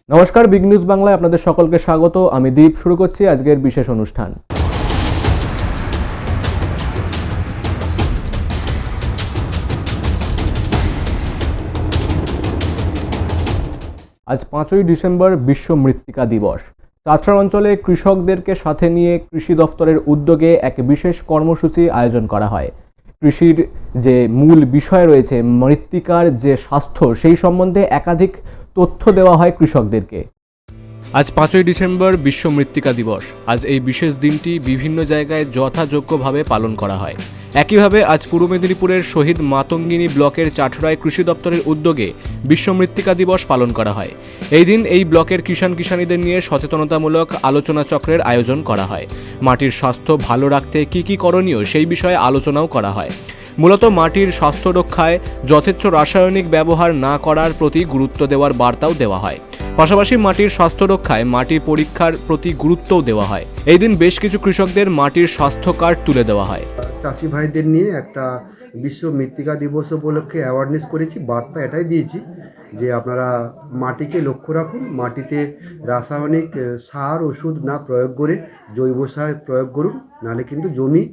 নমস্কার, big news বাংলায় আপনাদের সকলকে স্বাগত। আমি দীপ। শুরু করছি আজকের বিশেষ অনুষ্ঠান। আজ 5ই ডিসেম্বর বিশ্ব মৃত্তিকা দিবস। চাঁচড়া অঞ্চলে কৃষকদেরকে সাথে নিয়ে কৃষি দফতরের উদ্যোগে এক বিশেষ কর্মসূচি আয়োজন করা হয়। কৃষির যে মূল বিষয় রয়েছে মৃত্তিকার যে স্বাস্থ্য, সেই সম্বন্ধে একাধিক তথ্য দেওয়া হয় কৃষকদেরকে। আজ 5ই ডিসেম্বর বিশ্ব মৃত্তিকা দিবস। আজ এই বিশেষ দিনটি বিভিন্ন জায়গায় যথাযোগ্যভাবে পালন করা হয়। একইভাবে আজ পূর্ব মেদিনীপুরের শহীদ মাতঙ্গিনী ব্লকের চাঠড়ায় কৃষি দপ্তরের উদ্যোগে বিশ্ব মৃত্তিকা দিবস পালন করা হয়। এই দিন এই ব্লকের কিষাণীদের নিয়ে সচেতনতামূলক আলোচনা চক্রের আয়োজন করা হয়। মাটির স্বাস্থ্য ভালো রাখতে কী কী করণীয় সেই বিষয়ে আলোচনাও করা হয়। মূলত মাটির স্বাস্থ্য রক্ষায় যথেচ্ছ রাসায়নিক ব্যবহার না করার প্রতি গুরুত্ব দেওয়ার বার্তাও দেওয়া হয়। পাশাপাশি মাটির স্বাস্থ্য রক্ষায় মাটির পরীক্ষার প্রতি গুরুত্বও দেওয়া হয়। এই দিন বেশ কিছু কৃষকদের মাটির স্বাস্থ্য কার্ড তুলে দেওয়া হয়। চাষি ভাইদের নিয়ে একটা বিশ্ব মৃত্তিকা দিবস উপলক্ষে অ্যাওয়ারনেস করেছি। বার্তা এটাই দিয়েছি যে আপনারা মাটিকে লক্ষ্য রাখুন, মাটিতে রাসায়নিক সার ওষুধ না প্রয়োগ করে জৈব সার প্রয়োগ করুন, নাহলে কিন্তু জমি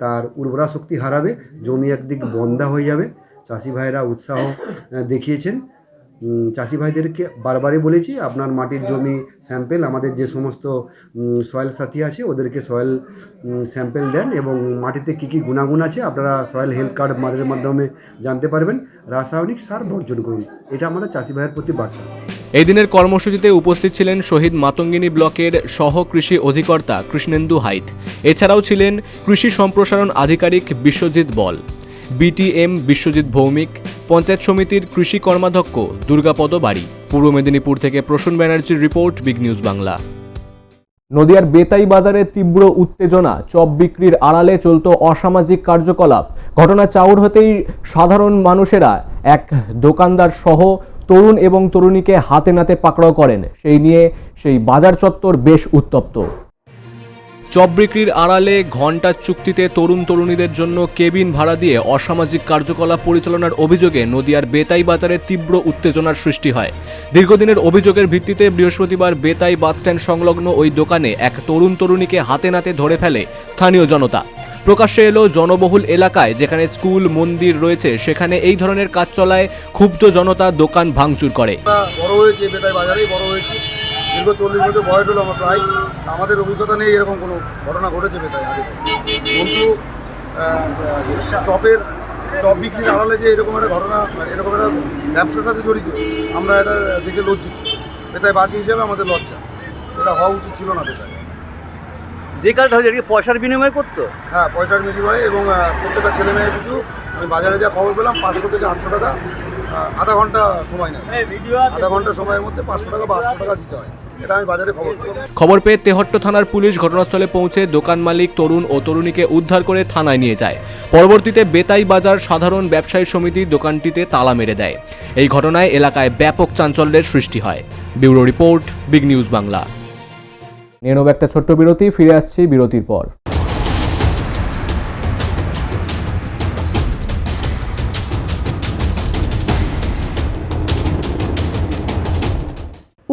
তার উর্বরা শক্তি হারাবে, জমি একদিক বন্ধা হয়ে যাবে। চাষি ভাইরা উৎসাহ দেখিয়েছেন। চাষি ভাইদেরকে বারবারই বলেছি আপনার মাটির জমি স্যাম্পেল, আমাদের যে সমস্ত সয়েল সাথী আছে ওদেরকে সয়েল স্যাম্পেল দেন এবং মাটিতে কী কী গুণাগুণ আছে আপনারা সয়েল হেলথ কার্ড আমাদের মাধ্যমে জানতে পারবেন। রাসায়নিক সার বর্জন করুন, এটা আমাদের চাষি ভাইয়ের প্রতি বার্তা। এই দিনের কর্মসূচিতে উপস্থিত ছিলেন শহীদ মাতঙ্গিনী ব্লকের সহ কৃষি অধিকর্তা কৃষ্ণেন্দু হাইত। এছাড়াও ছিলেন কৃষি সম্প্রসারণ আধিকারিক বিশ্বজিৎ বল, বিটিএম বিশ্বজিৎ ভৌমিক, পঞ্চায়েত সমিতির কৃষি কর্মাধ্যক্ষ দুর্গাপদ বাড়ি। পূর্ব মেদিনীপুর থেকে প্রসূন ব্যানার্জির রিপোর্ট, বিগ নিউজ বাংলা। নদিয়ার বেতাই বাজারে তীব্র উত্তেজনা, চপ বিক্রির আড়ালে চলত অসামাজিক কার্যকলাপ। ঘটনা চাউর হতেই সাধারণ মানুষেরা এক দোকানদার সহ তরুণ এবং তরুণীকে হাতে নাতে পাকড়াও করেন। সেই নিয়ে সেই বাজার চত্বর বেশ উত্তপ্ত। চপ বিক্রির আড়ালে ঘণ্টার চুক্তিতে তরুণ তরুণীদের জন্য কেবিন ভাড়া দিয়ে অসামাজিক কার্যকলাপ পরিচালনার অভিযোগে নদিয়ার বেতাই বাজারে তীব্র উত্তেজনার সৃষ্টি হয়। দীর্ঘদিনের অভিযোগের ভিত্তিতে বৃহস্পতিবার বেতাই বাসস্ট্যান্ড সংলগ্ন ওই দোকানে এক তরুণ তরুণীকে হাতে নাতে ধরে ফেলে স্থানীয় জনতা। প্রকাশ্যে এলো জনবহুল এলাকায় যেখানে স্কুল মন্দির রয়েছে, সেখানে এই ধরনের কাজ চলায় ক্ষুব্ধ জনতা দোকান ভাঙচুর করে। বড় হয়েছে বেতাই বাজারেই বড় হয়েছে, দীর্ঘ 40 বছর বয়স হলো আমার প্রায়। আমাদের অভিজ্ঞতা নেই এরকম কোনো ঘটনা ঘটেছে বেতাই আগে। কিন্তু চপ বিক্রির আড়ালে যে এরকম একটা ঘটনা, এরকম একটা ব্যবসার সাথে জড়িত, আমরা এটা দেখে লজ্জিত। বেতাই বাসী হিসেবে আমাদের লজ্জা, এটা হওয়া উচিত ছিল না। বেতাই যে কাজটা হয়েছে পয়সার বিনিময় করতো। হ্যাঁ, পয়সার বিনিময়ে এবং প্রত্যেকটা ছেলে মেয়ে কিছু, আমি বাজারে যা খবর পেলাম 500 থেকে 800 টাকা, আধা ঘন্টা সময় নেয়। আধা ঘন্টা সময়ের মধ্যে 500 টাকা বা 800 টাকা দিতে হয়। এটা আমি বাজারে খবর পেয়ে তেহট্ট থানার পুলিশ ঘটনাস্থলে পৌঁছে দোকান মালিক তরুণ ও তরুণীকে উদ্ধার করে থানায় নিয়ে যায়। পরবর্তীতে বেতাই বাজার সাধারণ ব্যবসায়ী সমিতি দোকানটিতে তালা মেরে দেয়। এই ঘটনায় এলাকায় ব্যাপক চাঞ্চল্যের সৃষ্টি হয়। Bureau report, big news Bangla. নিয়ে নেব একটা ছোট্ট বিরতি, ফিরে আসছি বিরতির পর।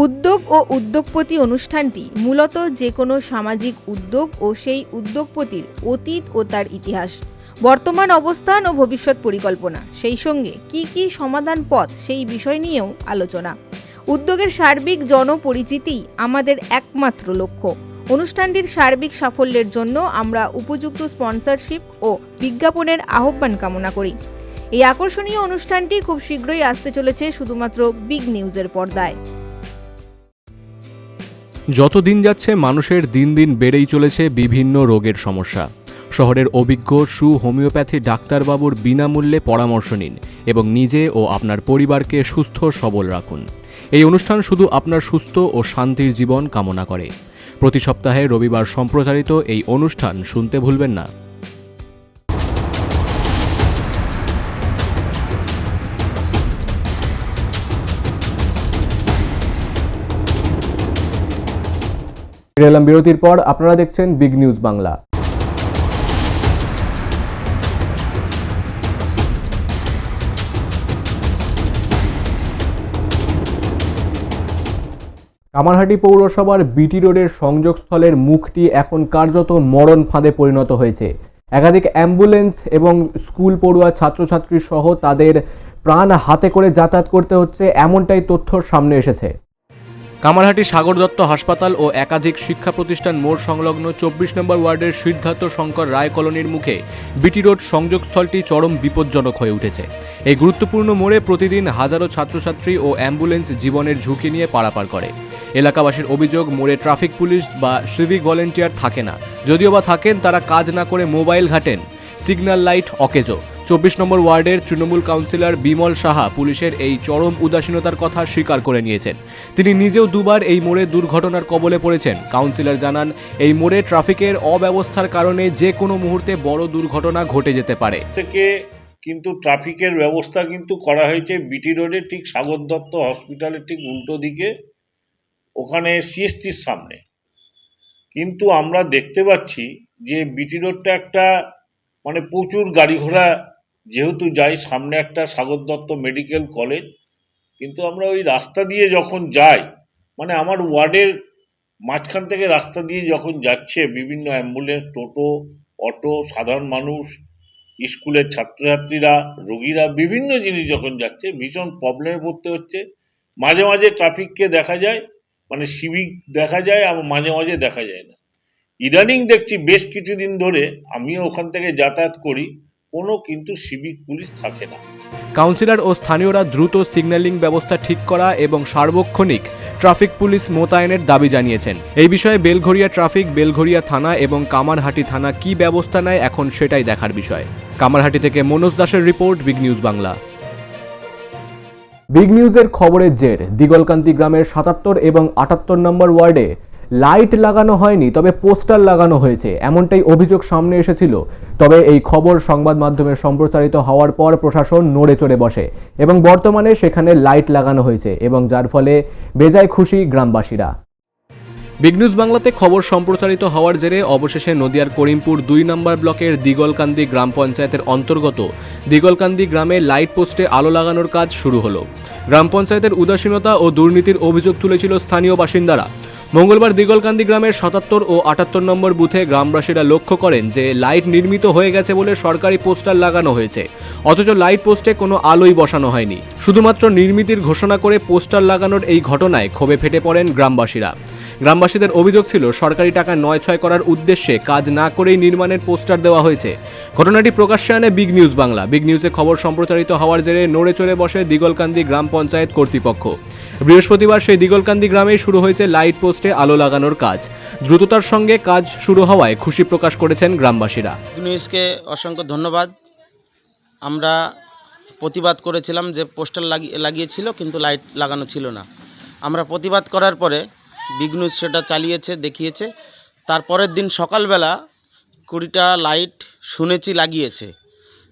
উদ্যোগ ও উদ্যোগপতি অনুষ্ঠানটি মূলত যে কোনো সামাজিক উদ্যোগ ও সেই উদ্যোগপতির অতীত ও তার ইতিহাস, বর্তমান অবস্থান ও ভবিষ্যৎ পরিকল্পনা, সেই সঙ্গে কি কি সমাধান পথ সেই বিষয় নিয়েও আলোচনা। উদ্যোগের সার্বিক জনপরিচিতি আমাদের একমাত্র লক্ষ্য। অনুষ্ঠানটির সার্বিক সাফল্যের জন্য আমরা উপযুক্ত স্পন্সরশিপ ও বিজ্ঞাপনের আহ্বান কামনা করি। এই আকর্ষণীয় অনুষ্ঠানটি খুব শীঘ্রই আসতে চলেছে শুধুমাত্র বিগ নিউজের পর্দায়। যত দিন যাচ্ছে মানুষের দিন দিন বেড়েই চলেছে বিভিন্ন রোগের সমস্যা। শহরের অভিজ্ঞ হোমিওপ্যাথি ডাক্তারবাবুর বিনামূল্যে পরামর্শ নিন এবং নিজে ও আপনার পরিবারকে সুস্থ সবল রাখুন। এই অনুষ্ঠান শুধু আপনার সুস্থ ও শান্তির জীবন কামনা করে। প্রতি সপ্তাহে রবিবার সম্প্রচারিত এই অনুষ্ঠান শুনতে ভুলবেন না। ফিরে এলাম বিরতির পর। আপনারা দেখছেন বিগ নিউজ বাংলা। কামারহাটি পৌরসভার বিটি রোডের সংযোগস্থলের মুখটি এখন কার্যত মরণ ফাঁদে পরিণত হয়েছে। একাধিক অ্যাম্বুলেন্স এবং স্কুল পড়ুয়া ছাত্রছাত্রী সহ তাদের প্রাণ হাতে করে যাতায়াত করতে হচ্ছে, এমনটাই তথ্য সামনে এসেছে। কামারহাটি সাগর দত্ত হাসপাতাল ও একাধিক শিক্ষা প্রতিষ্ঠান মোড় সংলগ্ন 24 নম্বর ওয়ার্ডের সিদ্ধার্থ শঙ্কর রায় কলোনির মুখে বিটি রোড সংযোগস্থলটি চরম বিপজ্জনক হয়ে উঠেছে। এই গুরুত্বপূর্ণ মোড়ে প্রতিদিন হাজারো ছাত্রছাত্রী ও অ্যাম্বুলেন্স জীবনের ঝুঁকি নিয়ে পারাপার করে। এলাকাবাসীর অভিযোগ, মোড়ে ট্রাফিক পুলিশ বা সিভিক ভলেন্টিয়ার থাকে না, যদিও বা থাকেন তারা কাজ না করে মোবাইল ঘাটেন। সিগন্যাল লাইট অকেজো। 24 নম্বর ওয়ার্ডের তৃণমূল কাউন্সিলর বিমল সাহা পুলিশের এই চরম উদাসীনতার কথা স্বীকার করে নিয়েছেন। তিনি নিজেও দুবার এই মোড়ে দুর্ঘটনার কবলে পড়েছেন। কাউন্সিলর জানান, এই মোড়ে ট্রাফিকের অব্যবস্থার কারণে যে কোনো মুহূর্তে বড় দুর্ঘটনা ঘটে যেতে পারে। থেকে কিন্তু ট্রাফিকের ব্যবস্থা কিন্তু করা হয়েছে বিটি রোডে, ঠিক সাগর দত্ত হসপিটালের ঠিক উল্টো দিকে, ওখানে সিএসটির সামনে। কিন্তু আমরা দেখতে পাচ্ছি যে বিটি রোডটা একটা মানে প্রচুর গাড়ি ঘোড়া যেহেতু যাই, সামনে একটা সাগর দত্ত মেডিকেল কলেজ, কিন্তু আমরা ওই রাস্তা দিয়ে যখন যাই, মানে আমার ওয়ার্ডের মাঝখান থেকে রাস্তা দিয়ে যখন যাচ্ছে বিভিন্ন অ্যাম্বুলেন্স, টোটো, অটো, সাধারণ মানুষ, স্কুলের ছাত্রছাত্রীরা, রোগীরা, বিভিন্ন জিনিস যখন যাচ্ছে, ভীষণ প্রবলেমে পড়তে হচ্ছে। মাঝে মাঝে ট্রাফিককে দেখা যায়, মানে সিভিক দেখা যায়, আর মাঝে মাঝে দেখা যায় না। ইদানিং দেখছি বেশ কিছুদিন ধরে, আমিও ওখান থেকে যাতায়াত করি, কোনো কিন্তু সিভিক পুলিশ থাকে না। কাউন্সিলর ও স্থানীয়রা দ্রুত সিগন্যালিং ব্যবস্থা ঠিক করা এবং সার্বক্ষণিক ট্রাফিক পুলিশ মোতায়েনের দাবি জানিয়েছেন। এই বিষয়ে বেলঘরিয়া ট্রাফিক, বেলঘরিয়া থানা এবং কামারহাটি থানা কি ব্যবস্থা নেয় এখন সেটাই দেখার বিষয়। কামারহাটি থেকে মনোজ দাসের report, big news Bangla. Big নিউজের খবরের জের, দিগলকান্তি গ্রামের 77 এবং 78 নম্বর ওয়ার্ডে লাইট লাগানো হয়নি, তবে পোস্টার লাগানো হয়েছে, এমনটাই অভিযোগ সামনে এসেছিল। তবে এই খবর সংবাদ মাধ্যমে সম্প্রচারিত হওয়ার পর প্রশাসন নড়ে চড়ে বসে এবং বর্তমানে সেখানে লাইট লাগানো হয়েছে এবং যার ফলে বেজায় খুশি গ্রামবাসীরা। বিগ নিউজ বাংলাতে খবর সম্প্রচারিত হওয়ার জেরে অবশেষে নদিয়ার করিমপুর 2 নম্বর ব্লকের দিগলকান্দি গ্রাম পঞ্চায়েতের অন্তর্গত দিগলকান্দি গ্রামে লাইট পোস্টে আলো লাগানোর কাজ শুরু হলো। গ্রাম পঞ্চায়েতের উদাসীনতা ও দুর্নীতির অভিযোগ তুলেছিল স্থানীয় বাসিন্দারা। মঙ্গলবার দিগলকান্দি গ্রামের 77 ও 78 নম্বর বুথে গ্রামবাসীরা লক্ষ্য করেন যে লাইট নির্মিত হয়ে গেছে বলে সরকারি পোস্টার লাগানো হয়েছে, অথচ লাইট পোস্টে কোনো আলোই বসানো হয়নি। শুধুমাত্র নির্মিতির ঘোষণা করে পোস্টার লাগানোর এই ঘটনায় ক্ষোভে ফেটে পড়েন গ্রামবাসীরা। গ্রামবাসীদের অভিযোগ ছিল সরকারি টাকা 9-6 করার উদ্দেশ্যে কাজ না করেই নির্মাণের পোস্টার দেওয়া হয়েছে। ঘটনাটি প্রকাশ্যে আনে বিগ নিউজ বাংলা। বিগ নিউজে খবর সম্প্রচারিত হওয়ার জেরে নড়ে চড়ে বসে দিগলকান্দি গ্রাম পঞ্চায়েত কর্তৃপক্ষ। বৃহস্পতিবার সেই দিগলকান্দি গ্রামেই শুরু হয়েছে লাইট পোস্টে আলো লাগানোর কাজ। দ্রুততার সঙ্গে কাজ শুরু হওয়ায় খুশি প্রকাশ করেছেন গ্রামবাসীরা। নিউজকে অসংখ্য ধন্যবাদ। আমরা প্রতিবাদ করেছিলাম যে পোস্টার লাগিয়েছিল কিন্তু লাইট লাগানো ছিল না। আমরা প্রতিবাদ করার পরে বিগ নিউজ সেটা চালিয়েছে, দেখিয়েছে। তারপরের দিন সকালবেলা 20টা লাইট শুনেছি লাগিয়েছে।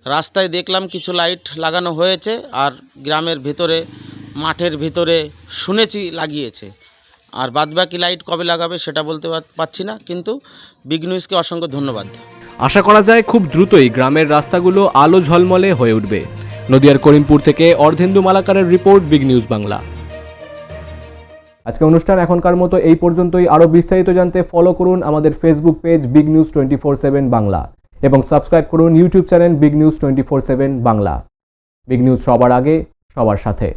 রাস্তায় দেখলাম কিছু লাইট লাগানো হয়েছে, আর গ্রামের ভেতরে, মাঠের ভেতরে শুনেছি লাগিয়েছে। আর বাদবাকি লাইট কবে লাগাবে সেটা বলতে পারছি না, কিন্তু বিগ নিউজকে অসংখ্য ধন্যবাদ। আশা করা যায় খুব দ্রুতই গ্রামের রাস্তাগুলো আলো ঝলমলে হয়ে উঠবে। নদিয়ার করিমপুর থেকে অর্ধেন্দু মালাকারের রিপোর্ট, বিগ নিউজ বাংলা। আজকে অনুষ্ঠান এখনকার মতো এই পর্যন্তই। আরও বিস্তারিত জানতে ফলো করুন আমাদের Facebook page big news 24/7 Bangla এবং সাবস্ক্রাইব করুন YouTube channel big news 24/7 Bangla. Big news সবার আগে, সবার সাথে।